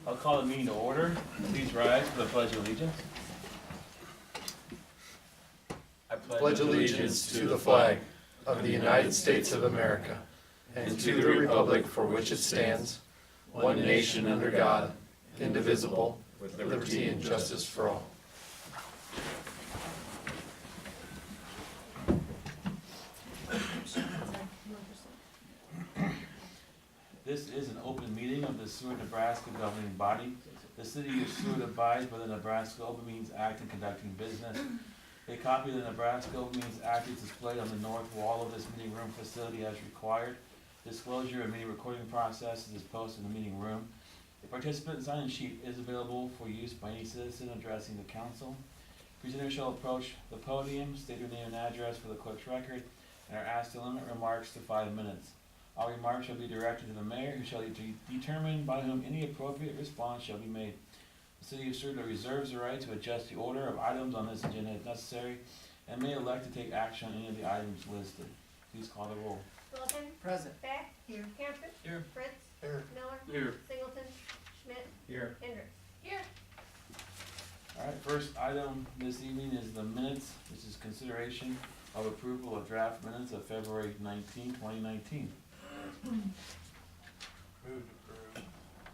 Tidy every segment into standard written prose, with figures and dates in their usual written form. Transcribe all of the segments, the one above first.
I'll call the meeting to order. Please rise for the Pledge of Allegiance. I Pledge allegiance to the flag of the United States of America and to the republic for which it stands, one nation under God, indivisible, with liberty and justice for all. This is an open meeting of the Seward, Nebraska governing body. The city of Seward abides by the Nebraska Open Meetings Act in conducting business. A copy of the Nebraska Open Meetings Act is displayed on the north wall of this meeting room facility as required. Disclosure of meeting recording process is posted in the meeting room. A participant sign-in sheet is available for use by any citizen addressing the council. Presenters shall approach the podium, state their name and address for the clerk's record, and are asked to limit remarks to 5 minutes. All remarks shall be directed to the mayor, who shall determine by whom any appropriate response shall be made. The city of Seward reserves the right to adjust the order of items on this agenda if necessary, and may elect to take action on any of the items listed. Please call the roll. Wilton. Present. Beck. Here. Camper. Here. Fritz. Here. Miller. Here. Singleton. Schmidt. Here. Hendricks. Here. All right, first item this evening is the minutes. This is consideration of approval of draft minutes of February 19, 2019. Move to approve.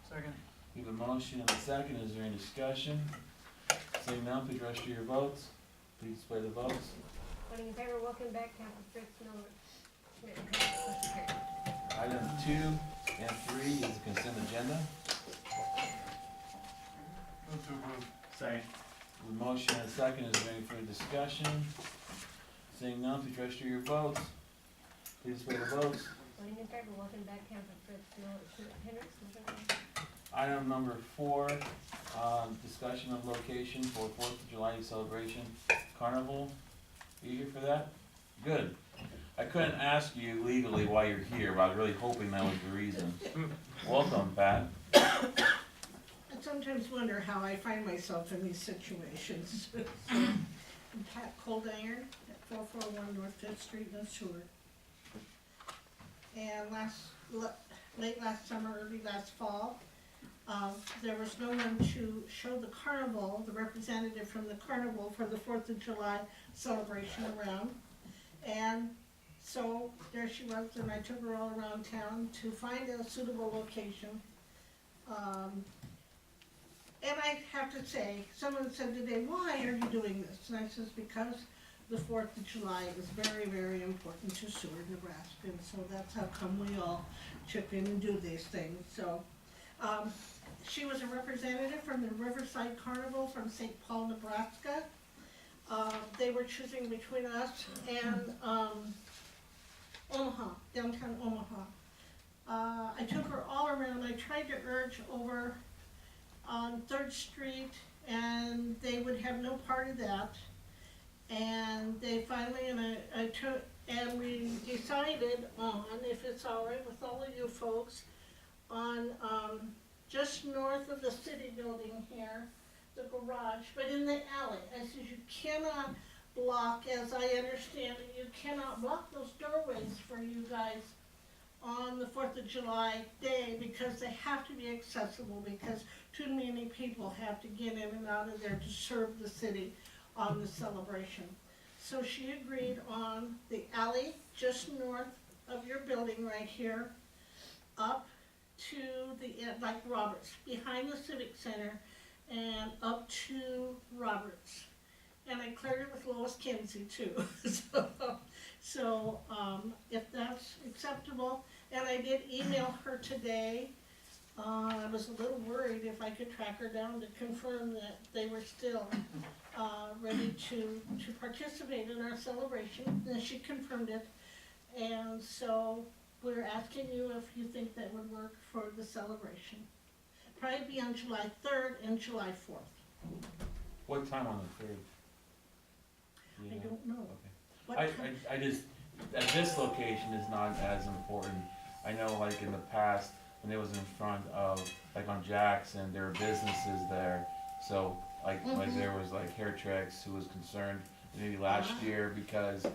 Second. We have a motion and a second. Is there any discussion? Seeing none, please register your votes. Please display the votes. Voting in favor, Wilton. Beck. Camper. Fritz. Miller. Schmidt. Hendricks. Motion carried. Item 2 and 3 is the consent agenda. Move to approve. Second. With a motion and a second, is there any further discussion? Seeing none, please register your votes. Please display the votes. Voting in favor, Wilton. Beck. Camper. Fritz. Miller. Schmidt. Hendricks. Motion carried. Item number 4, discussion of location for 4th of July celebration carnival. Are you here for that? Good. I couldn't ask you legally why you're here, but I was really hoping that was the reason. Welcome, Pat. I sometimes wonder how I find myself in these situations. I'm Pat Cold Iron at 441 North Fifth Street in Seward. And late last summer, early last fall, there was no one to show the carnival, the representative from the carnival for the 4th of July celebration around. And so there she was, and I took her all around town to find a suitable location. And I have to say, someone said today, why are you doing this? And I says, because the 4th of July is very, very important to Seward, Nebraska, and so that's how come we all chip in and do these things. So she was a representative from the Riverside Carnival from St. Paul, Nebraska. They were choosing between us and Omaha, downtown Omaha. I took her all around. I tried to urge over on 3rd Street, and they would have no part of that. And they finally, and we decided on, if it's all right with all of you folks, on just north of the city building here, the garage, but in the alley. I said, you cannot block, as I understand it, you cannot block those doorways for you guys on the 4th of July day, because they have to be accessible, because too many people have to get in and out of there to serve the city on the celebration. So she agreed on the alley just north of your building right here, up to the, like Roberts, behind the Civic Center, and up to Roberts. And I cleared it with Lois Kinsey too. So if that's acceptable, and I did email her today. I was a little worried if I could track her down to confirm that they were still ready to participate in our celebration, and she confirmed it. And so we're asking you if you think that would work for the celebration. Probably be on July 3rd and July 4th. What time on the 3rd? I don't know. Okay. What time? I just, at this location is not as important. I know like in the past, when it was in front of, like on Jackson, there were businesses there. So like there was like Hair Tricks who was concerned maybe last year because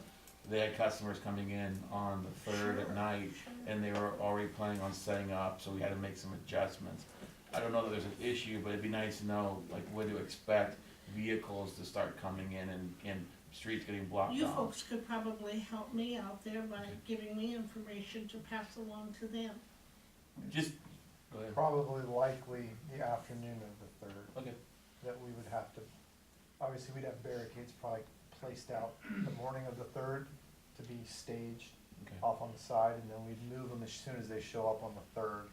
they had customers coming in on the 3rd at night, and they were already planning on setting up, so we had to make some adjustments. I don't know that there's an issue, but it'd be nice to know, like, when to expect vehicles to start coming in and streets getting blocked You off. folks could probably help me out there by giving me information to pass along to them. Just, go ahead. Probably likely the afternoon of the 3rd. Okay. That we would have to, obviously we'd have barricades probably placed out the morning of the 3rd to be staged Okay. off on the side, and then we'd move them as soon as they show up on the 3rd.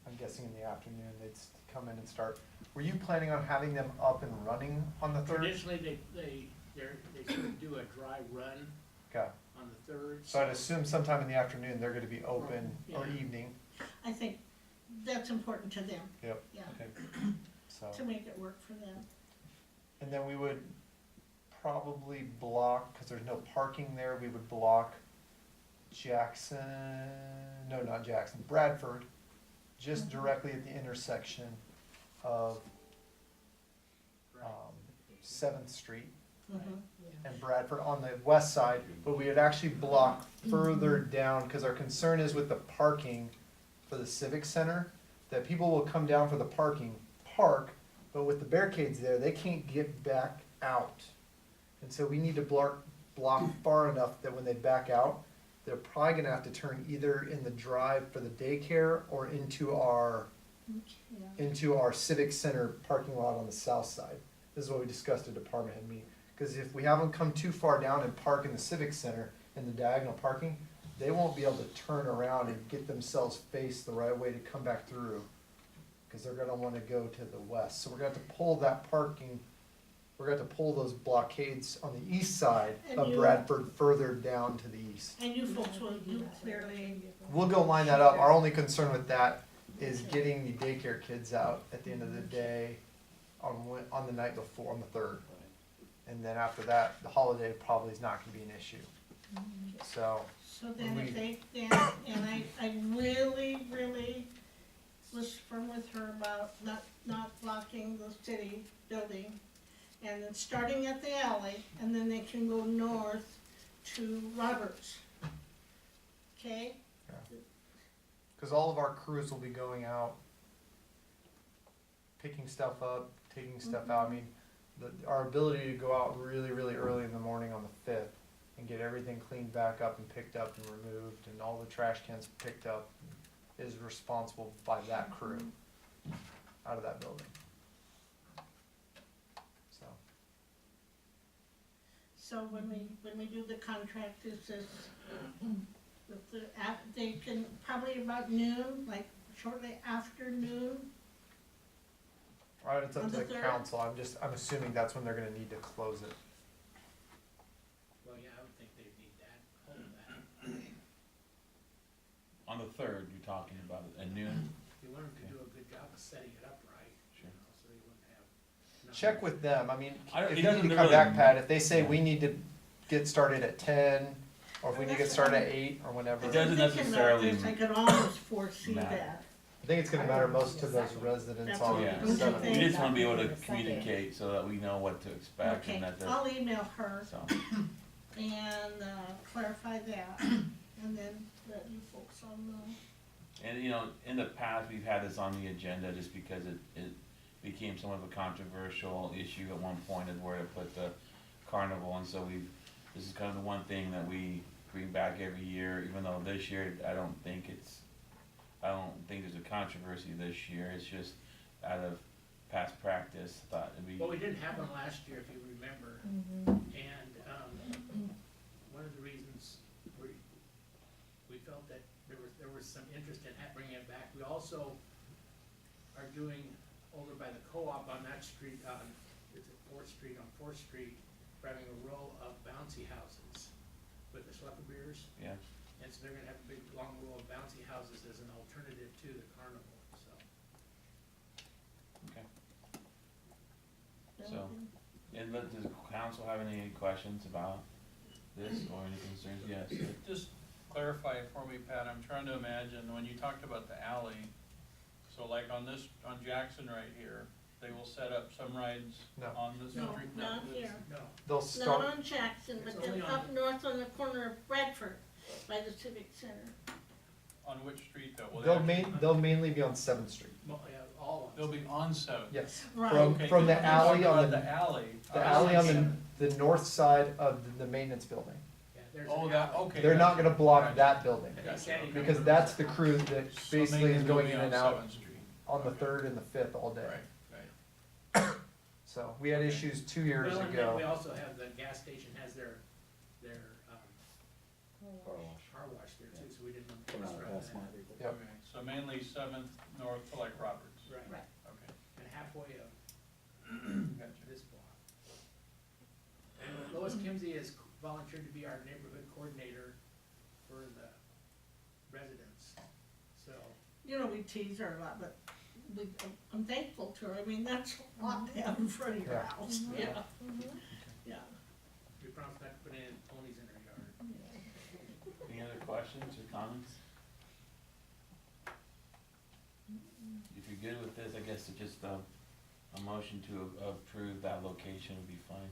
I'm guessing in the afternoon they'd come in and start. Were you planning on having them up and running on the 3rd? Traditionally, they sort of do a dry run Okay, on the 3rd. so I'd assume sometime in the afternoon they're gonna be open, or Yeah. evening, I think that's important to them, yep, yeah, Okay. so. to make it work for them. And then we would probably block, cause there's no parking there, we would block not Jackson, Bradford, just directly at the intersection of, Seventh Street Mhm. and Bradford on the west side, but we would actually block further down, cause our concern is with the parking for the Civic Center, that people will come down for the park, but with the barricades there, they can't get back out. And so we need to block far enough that when they back out, they're probably gonna have to turn either in the drive for the daycare or into our Civic Center parking lot on the south side. This is what we discussed at department head meeting. Cause if we have them come too far down and park in the Civic Center in the diagonal parking, they won't be able to turn around and get themselves faced the right way to come back through. Cause they're gonna wanna go to the west. So we're gonna have to pull that parking, we're gonna have to pull those blockades on the east side of And you- Bradford further down to the east. And you folks will do clearly, We'll go line that up. Our only concern with that is getting the daycare kids out at the end of the day on the night before, on the 3rd. And then after that, the holiday probably is not gonna be an issue. So, so then if they, and I really was firm with her about not blocking the city building. And then starting at the alley, and then they can go north to Roberts. Okay? cause all of our crews will be going out, picking stuff up, taking stuff out. I mean, our ability to go out really, really early in the morning on the 5th and get everything cleaned back up and picked up and removed and all the trash cans picked up is responsible by that crew out of that building. So, So when we do the contract, is this, with the, they can, probably about noon, like shortly after noon? alright, it's up On to the the 3rd? council. I'm assuming that's when they're gonna need to close it. Well, yeah, I would think they'd need that, hold that. On the 3rd, you're talking about it, at noon? You want them to do a good job of setting it up right, Sure. you know, so you wouldn't have. Check with them. I mean, I don't- if it you need doesn't to come really- back, Pat, if they say Yeah. we need to get started at 10, or if we need to get started at 8 or whenever. It doesn't I'm thinking about necessarily this, I could almost foresee matter. that. I think it's gonna matter most to those residents That's on what Yeah, I'm the 7th. thinking. we just wanna be able to communicate so that we know what to expect Okay, and that I'll email her so, and clarify that, and then let you folks all know. and you know, in the past, we've had this on the agenda just because it became somewhat of a controversial issue at one point of where to put the carnival, and so this is kind of the one thing that we bring back every year, even though this year, I don't think there's a controversy this year, it's just out of past practice, thought it'd be. Well, we didn't have one last year, if you remember, and, one of the reasons we felt that there was some interest in bringing it back. We also are doing over by the co-op on that street, it's at Fourth Street, on Fourth Street, we're having a row of bouncy houses with the Schlepper beers. Yeah, And so they're gonna have a big, long row of bouncy houses as an alternative to the carnival, so. okay. So, and does the council have any questions about this or any concerns? Yes. Just clarify for me, Pat, I'm trying to imagine, when you talked about the alley, so like on Jackson right here, they will set up some rides No. on this street? No, not here. No, They'll Not start, on Jackson, but It's then only up on- north on the corner of Bradford, by the Civic Center. On which street though? Will they They'll actually- they'll mainly be on Seventh Street. Well, yeah, all of They'll them. be on Seventh. Yes. Right. Okay, From the you're alley talking on about the, alley. the I alley on see. the north side of the maintenance building. Yeah, there's Oh, an that, alley. okay. They're not gotcha. gonna block Gotcha. that building, And they can't even because go that's to the crew that So basically mainly is they'll going be in on and out 7th Street. on the Okay. 3rd and the 5th all day. Right, right. So, we had issues 2 years Well, and then we ago. also have the gas station has their car wash there too, so we didn't want to disrupt that. Yep. Okay, so mainly 7th north to like Roberts. Right, Right. Okay, and halfway up gotcha. this block. And Lois Kimsey has volunteered to be our neighborhood coordinator for the residents, so. You know, we tease her a lot, but I'm thankful to her. I mean, that's a lot to have in front of your Yeah. house. Yeah, yeah. We promised not to put any ponies in our yard. Any other questions or comments? If you're good with this, I guess it's just a motion to approve that location would be fine.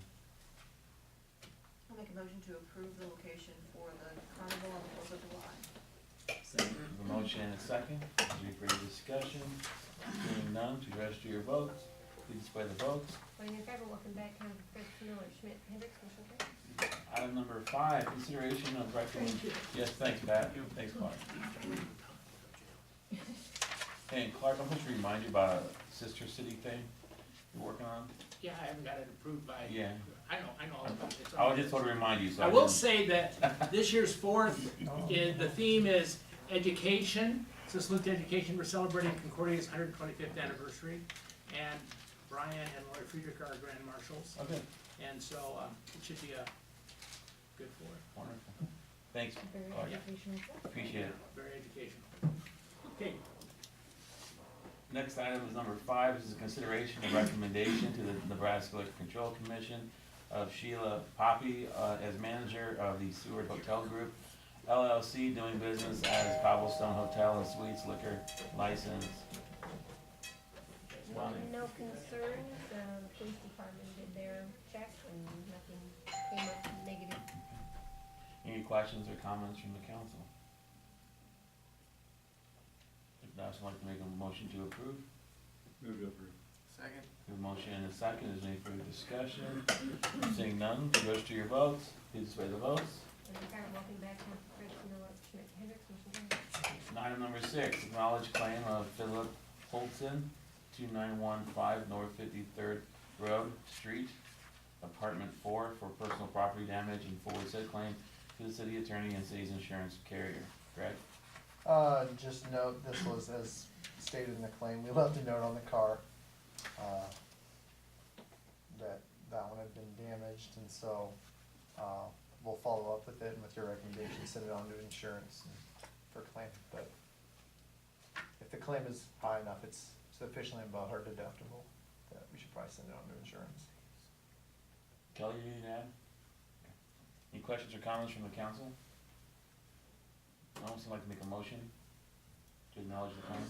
I'll make a motion to approve the location for the carnival on the 4th of July. We have a motion and a second. Is there any further discussion? Seeing none, please register your votes. Please display the votes. Voting in favor, welcome back, Council Fritz, Miller, Schmidt, Hendricks, motion carries. Item number 5, consideration of recommendation. Yes, thanks, Pat. Thanks, Clark. Hey, and Clark, I'm supposed to remind you about a sister city thing you're working on. Yeah, I haven't got it approved by. Yeah. I know all about it. It's I on was there. just want to remind you, so. I will didn't- say that this year's 4th, the theme is education. So salute to education, we're celebrating Concordia's 125th anniversary. And Brian and Lori Friedrich are our grand marshals. Okay, And so, it should be a good for it. wonderful. Thanks, Very Clark. educational. Appreciate it. Very educational. Okay, Next item is number 5, this is a consideration of recommendation to the Nebraska Liquor Control Commission of Sheila Poppy as manager of the Seward Hotel Group LLC, doing business as Cobblestone Hotel and Suites liquor license. No concerns, the police department did their check and nothing came up negative. Any questions or comments from the council? If not, I'd like to make a motion to approve. Move to approve. Second. We have a motion and a second, is there any further discussion? Seeing none, please register your votes. Please display the votes. Voting in favor, welcome back, Council Fritz, Miller, Schmidt, Hendricks, motion carries. And item number 6, acknowledge claim of Philip Holtzen, 2915 North 53rd Road, Street, Apartment 4, for personal property damage and forward said claim to the city attorney and city's insurance carrier. Greg? Just note, this was as stated in the claim, we left a note on the car, that one had been damaged, and so, we'll follow up with it, and with your recommendation, send it on to insurance for claim, but if the claim is high enough, it's sufficiently above her deductible, that we should probably send it on to insurance. Kelly, anything to add? Any questions or comments from the council? I also like to make a motion to acknowledge the claim.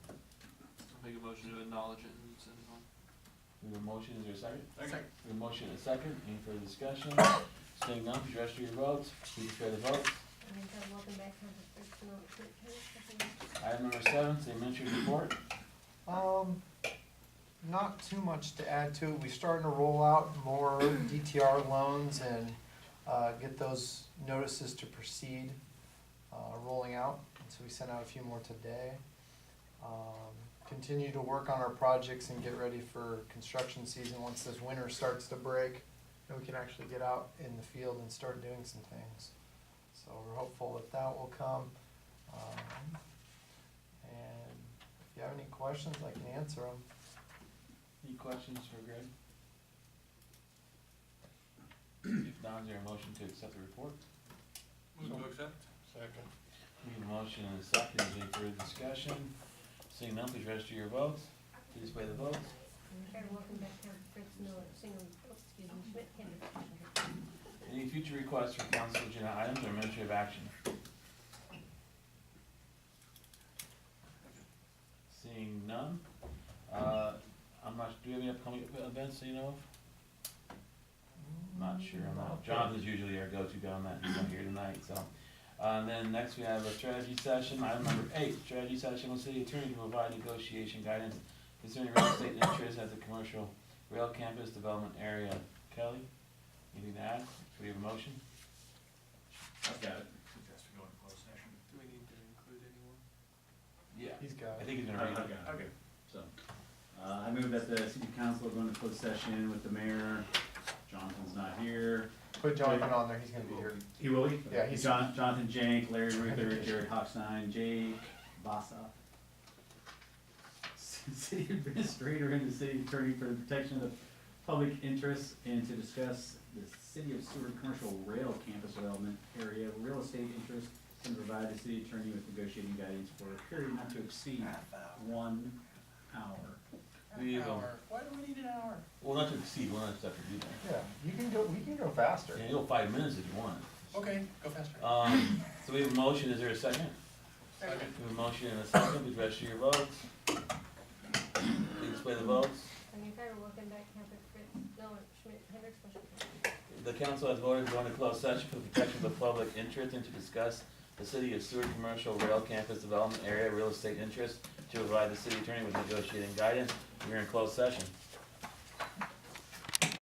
I'll make a motion to acknowledge it and send it on. We have a motion, is there a second? Second. We have a motion and a second, any further discussion? Seeing none, please register your votes, please display the votes. Voting in favor, welcome back, Council Fritz, Miller, Schmidt, Hendricks, motion carries. Item number 7, is the administrative report. Not too much to add to it. We're starting to roll out more DTR loans and, get those notices to proceed, rolling out. And so we sent out a few more today. Continue to work on our projects and get ready for construction season. Once this winter starts to break, then we can actually get out in the field and start doing some things. So we're hopeful that that will come. And if you have any questions, I can answer them. Any questions for Greg? If not, is there a motion to accept the report? Move to accept. Second. We have a motion and a second, is there any further discussion? Seeing none, please register your votes, please display the votes. Voting in favor, welcome back, Council Fritz, Miller, Schmidt, Hendricks, motion carries. Any future requests for council agenda items or administrative action? Seeing none, I'm not, do we have any upcoming events, you know of? Not sure, I'm not, Jonathan's usually our go-to guy on that, he's not here tonight, so. And then next we have a strategy session, item number 8, strategy session with city attorney to provide negotiation guidance concerning real estate interests as a commercial rail campus development area. Kelly, anything to add? Should we have a motion? I've got it. Suggest we go into closed session. Do we need to include anyone? Yeah. He's got I it. think he's gonna I've read got it. it. Okay, so, I move that the city council go into closed session with the mayor. Jonathan's not here. Put Jonathan on there, he's gonna be here. He will be? Yeah, he's- Jonathan Jank, Larry Ruther, Jared Hochstein, Jake Bossa. City administrator and the city attorney for the protection of the public interest and to discuss the city of Seward commercial rail campus development area, real estate interest, and provide the city attorney with negotiating guidance for a period not to exceed 1 hour. We have, Why do we need an hour? well, not to exceed, we'll not have to do that. Yeah, we can go faster. Yeah, you'll 5 minutes if you want. Okay, go faster. So we have a motion, is there a second? Second. We have a motion and a second, please register your votes. Please display the votes. Tony Carter, Wolfenbeck, Camper, Fritz, Miller, Schmidt, Hendricks, motion carried. The council has voted to go into closed session for the protection of the public interest and to discuss the city of Seward commercial rail campus development area real estate interest to provide the city attorney with negotiating guidance. We're in closed session.